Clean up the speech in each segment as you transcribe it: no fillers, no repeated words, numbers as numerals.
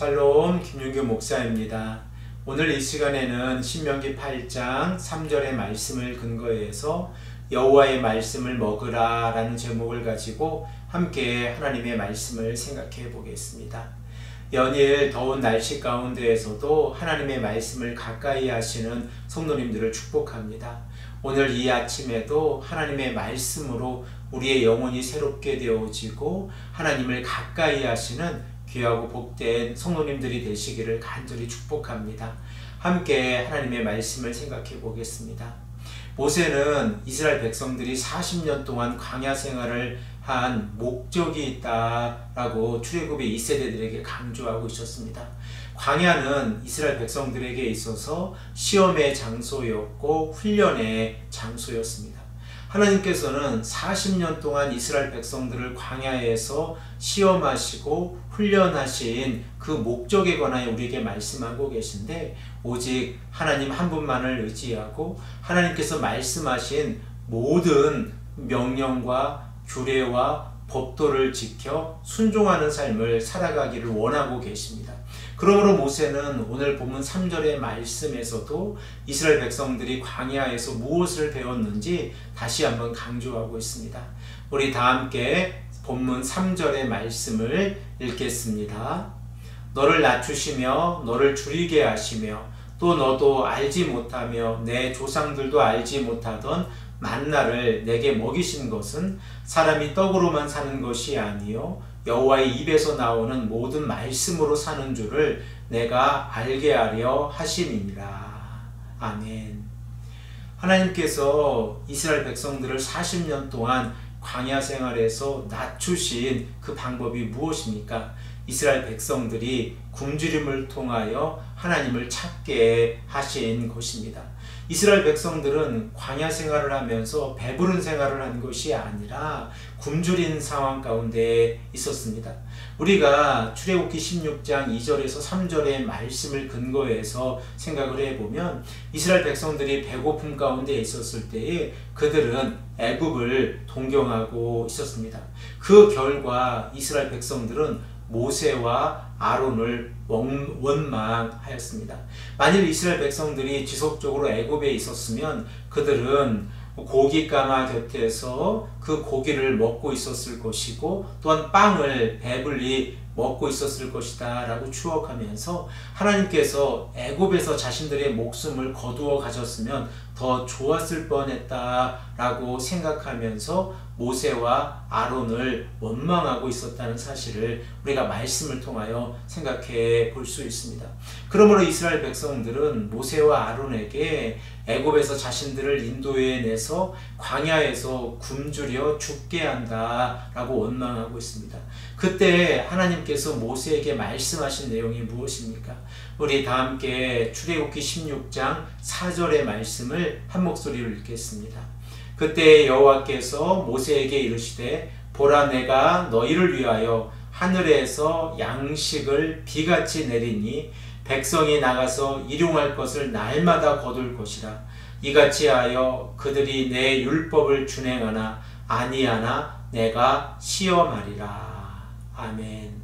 샬롬, 김윤규 목사입니다. 오늘 이 시간에는 신명기 8장 3절의 말씀을 근거해서 여호와의 말씀을 먹으라 라는 제목을 가지고 함께 하나님의 말씀을 생각해 보겠습니다. 연일 더운 날씨 가운데에서도 하나님의 말씀을 가까이 하시는 성도님들을 축복합니다. 오늘 이 아침에도 하나님의 말씀으로 우리의 영혼이 새롭게 되어지고 하나님을 가까이 하시는 귀하고 복된 성도님들이 되시기를 간절히 축복합니다. 함께 하나님의 말씀을 생각해 보겠습니다. 모세는 이스라엘 백성들이 40년 동안 광야 생활을 한 목적이 있다라고 출애굽의 2세대들에게 강조하고 있었습니다. 광야는 이스라엘 백성들에게 있어서 시험의 장소였고 훈련의 장소였습니다. 하나님께서는 40년 동안 이스라엘 백성들을 광야에서 시험하시고 훈련하신 그 목적에 관하여 우리에게 말씀하고 계신데, 오직 하나님 한 분만을 의지하고 하나님께서 말씀하신 모든 명령과 규례와 법도를 지켜 순종하는 삶을 살아가기를 원하고 계십니다. 그러므로 모세는 오늘 본문 3절의 말씀에서도 이스라엘 백성들이 광야에서 무엇을 배웠는지 다시 한번 강조하고 있습니다. 우리 다 함께 본문 3절의 말씀을 읽겠습니다. 너를 낮추시며 너를 줄이게 하시며 또 너도 알지 못하며 내 조상들도 알지 못하던 만나를 내게 먹이신 것은 사람이 떡으로만 사는 것이 아니요 여호와의 입에서 나오는 모든 말씀으로 사는 줄을 내가 알게 하려 하심이니라. 아멘. 하나님께서 이스라엘 백성들을 40년 동안 광야 생활에서 낮추신 그 방법이 무엇입니까? 이스라엘 백성들이 굶주림을 통하여 하나님을 찾게 하신 것입니다. 이스라엘 백성들은 광야 생활을 하면서 배부른 생활을 한 것이 아니라 굶주린 상황 가운데 있었습니다. 우리가 출애굽기 16장 2절에서 3절의 말씀을 근거해서 생각을 해보면 이스라엘 백성들이 배고픔 가운데 있었을 때에 그들은 애굽을 동경하고 있었습니다. 그 결과 이스라엘 백성들은 모세와 아론을 원망하였습니다. 만일 이스라엘 백성들이 지속적으로 애굽에 있었으면 그들은 고기 가마 곁에서 그 고기를 먹고 있었을 것이고 또한 빵을 배불리 먹고 있었을 것이다 라고 추억하면서 하나님께서 애굽에서 자신들의 목숨을 거두어 가셨으면 더 좋았을 뻔했다 라고 생각하면서 모세와 아론을 원망하고 있었다는 사실을 우리가 말씀을 통하여 생각해 볼 수 있습니다. 그러므로 이스라엘 백성들은 모세와 아론에게 애굽에서 자신들을 인도해내서 광야에서 굶주려 죽게 한다 라고 원망하고 있습니다. 그때 하나님께서 모세에게 말씀하신 내용이 무엇입니까? 우리 다 함께 출애굽기 16장 4절의 말씀을 한 목소리로 읽겠습니다. 그때 여호와께서 모세에게 이르시되 보라 내가 너희를 위하여 하늘에서 양식을 비같이 내리니 백성이 나가서 일용할 것을 날마다 거둘 것이라. 이같이 하여 그들이 내 율법을 준행하나 아니하나 내가 시험하리라. 아멘.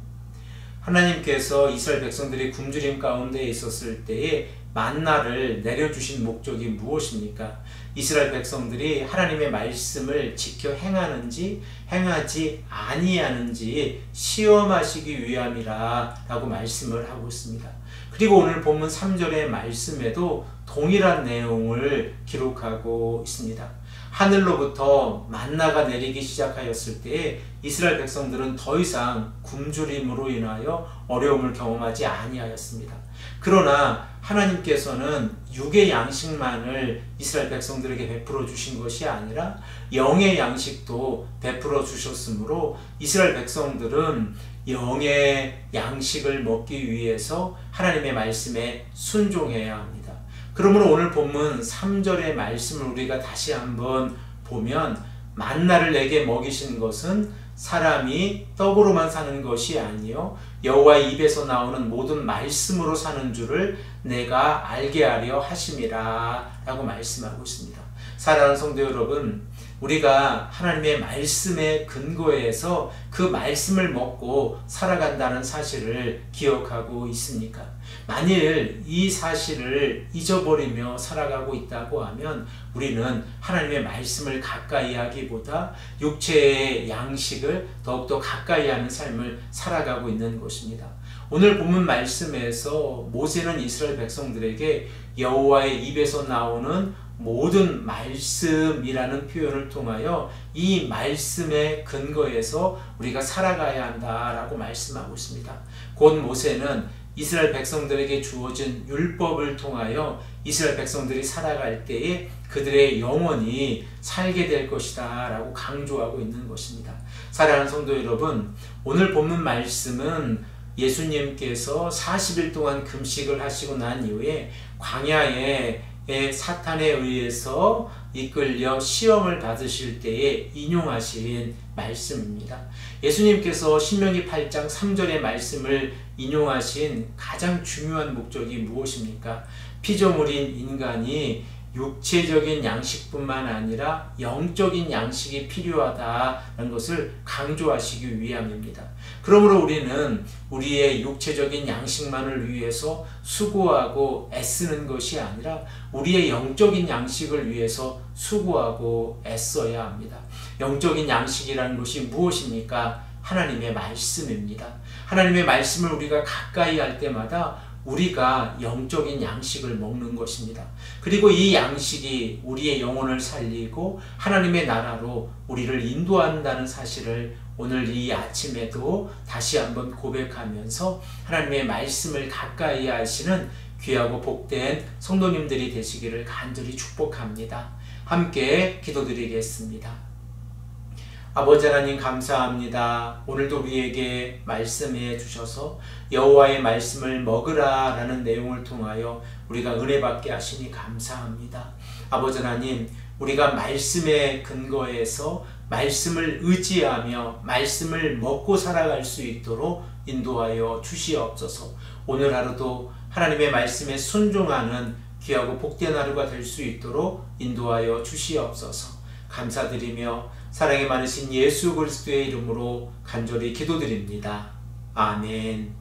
하나님께서 이스라엘 백성들이 굶주림 가운데 있었을 때에 만나를 내려주신 목적이 무엇입니까? 이스라엘 백성들이 하나님의 말씀을 지켜 행하는지 행하지 아니하는지 시험하시기 위함이라 라고 말씀을 하고 있습니다. 그리고 오늘 본문 3절의 말씀에도 동일한 내용을 기록하고 있습니다. 하늘로부터 만나가 내리기 시작하였을 때에 이스라엘 백성들은 더 이상 굶주림으로 인하여 어려움을 경험하지 아니하였습니다. 그러나 하나님께서는 육의 양식만을 이스라엘 백성들에게 베풀어 주신 것이 아니라 영의 양식도 베풀어 주셨으므로 이스라엘 백성들은 영의 양식을 먹기 위해서 하나님의 말씀에 순종해야 합니다. 그러므로 오늘 본문 3절의 말씀을 우리가 다시 한번 보면 만나를 내게 먹이신 것은 사람이 떡으로만 사는 것이 아니요 여호와의 입에서 나오는 모든 말씀으로 사는 줄을 내가 알게 하려 하심이라 라고 말씀하고 있습니다. 사랑하는 성도 여러분, 우리가 하나님의 말씀에 근거해서 그 말씀을 먹고 살아간다는 사실을 기억하고 있습니까? 만일 이 사실을 잊어버리며 살아가고 있다고 하면 우리는 하나님의 말씀을 가까이 하기보다 육체의 양식을 더욱더 가까이 하는 삶을 살아가고 있는 것입니다. 오늘 본문 말씀에서 모세는 이스라엘 백성들에게 여호와의 입에서 나오는 모든 말씀이라는 표현을 통하여 이 말씀에 근거해서 우리가 살아가야 한다라고 말씀하고 있습니다. 곧 모세는 이스라엘 백성들에게 주어진 율법을 통하여 이스라엘 백성들이 살아갈 때에 그들의 영혼이 살게 될 것이다 라고 강조하고 있는 것입니다. 사랑하는 성도 여러분, 오늘 본문 말씀은 예수님께서 40일 동안 금식을 하시고 난 이후에 광야에 사탄에 의해서 이끌려 시험을 받으실 때에 인용하신 말씀입니다. 예수님께서 신명기 8장 3절의 말씀을 인용하신 가장 중요한 목적이 무엇입니까? 피조물인 인간이 육체적인 양식뿐만 아니라 영적인 양식이 필요하다는 것을 강조하시기 위함입니다. 그러므로 우리는 우리의 육체적인 양식만을 위해서 수고하고 애쓰는 것이 아니라 우리의 영적인 양식을 위해서 수고하고 애써야 합니다. 영적인 양식이라는 것이 무엇입니까? 하나님의 말씀입니다. 하나님의 말씀을 우리가 가까이 할 때마다 우리가 영적인 양식을 먹는 것입니다. 그리고 이 양식이 우리의 영혼을 살리고 하나님의 나라로 우리를 인도한다는 사실을 오늘 이 아침에도 다시 한번 고백하면서 하나님의 말씀을 가까이 하시는 귀하고 복된 성도님들이 되시기를 간절히 축복합니다. 함께 기도드리겠습니다. 아버지 하나님 감사합니다. 오늘도 우리에게 말씀해 주셔서 여호와의 말씀을 먹으라 라는 내용을 통하여 우리가 은혜 받게 하시니 감사합니다. 아버지 하나님, 우리가 말씀에 근거해서 말씀을 의지하며 말씀을 먹고 살아갈 수 있도록 인도하여 주시옵소서. 오늘 하루도 하나님의 말씀에 순종하는 귀하고 복된 하루가 될 수 있도록 인도하여 주시옵소서. 감사드리며 사랑이 많으신 예수 그리스도의 이름으로 간절히 기도드립니다. 아멘.